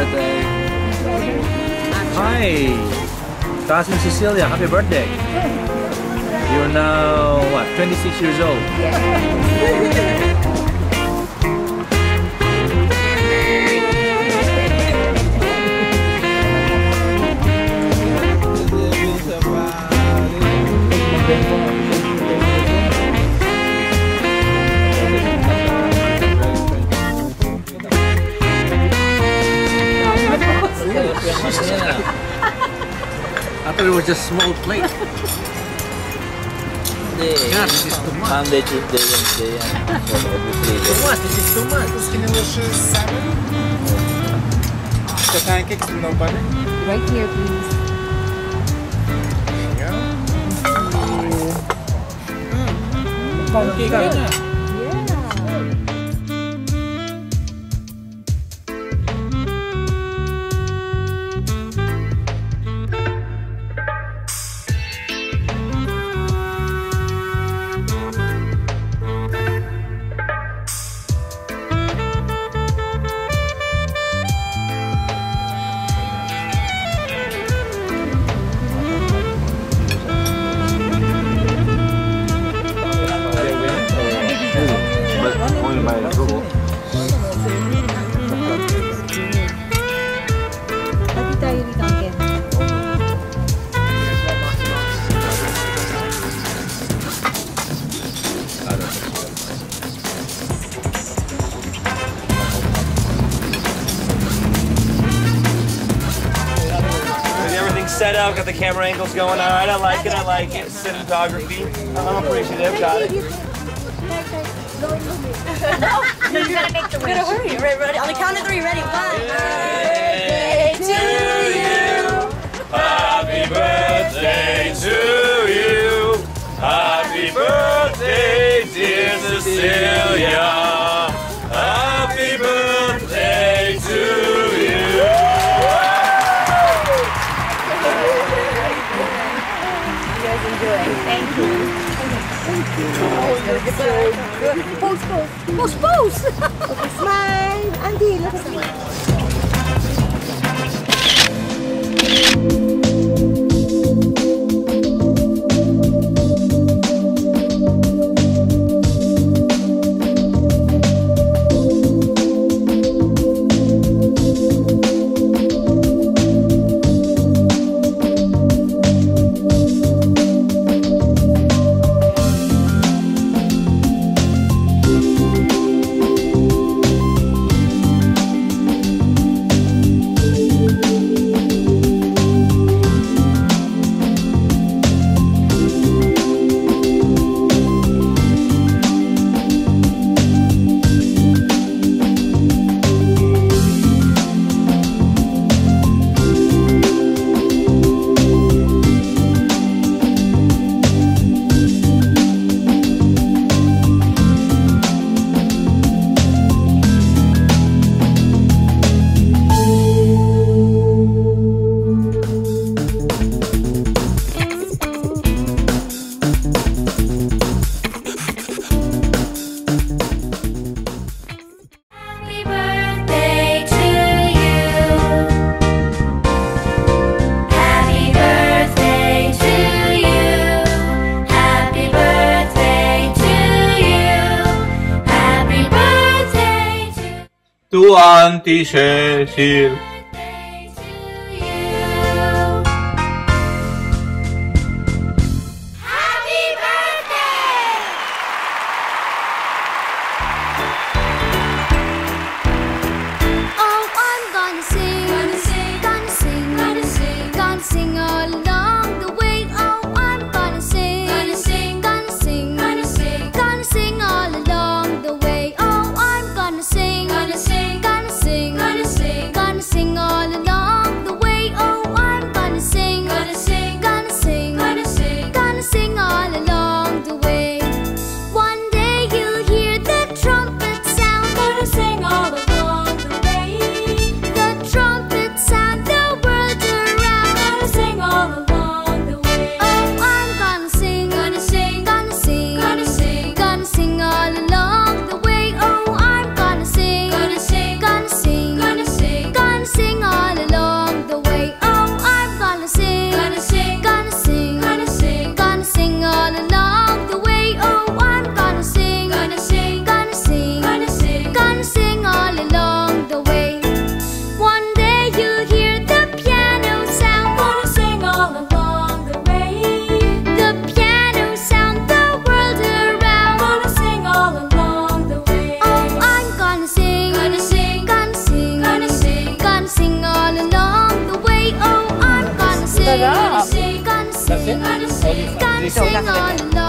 birthday. Hi, cousin Cecilia. Happy birthday. You're now, what, 26 years old? I thought it was just small plate. Yeah, this is too much. Monday, Tuesday, Wednesday, and Too much, this is too much. Can you wish salmon? The pancakes with no butter? Right here, please. Pancake. Pati tayo dito ang Ken. Everything's set up, got the camera angles going. All right, I like it. Cinematography. I'm appreciative. Got it. No, you gotta make the wish. You gotta hurry. Ready? On the count of 3, ready? 1. Birthday to you. Happy birthday to you. Happy birthday, dear Cecilia. Happy birthday to you. You guys enjoy. Thank you. Pose, pose. Pose, pose. Okay, smile. Andy, look at me. To Auntie Cecil. Gonna sing sing on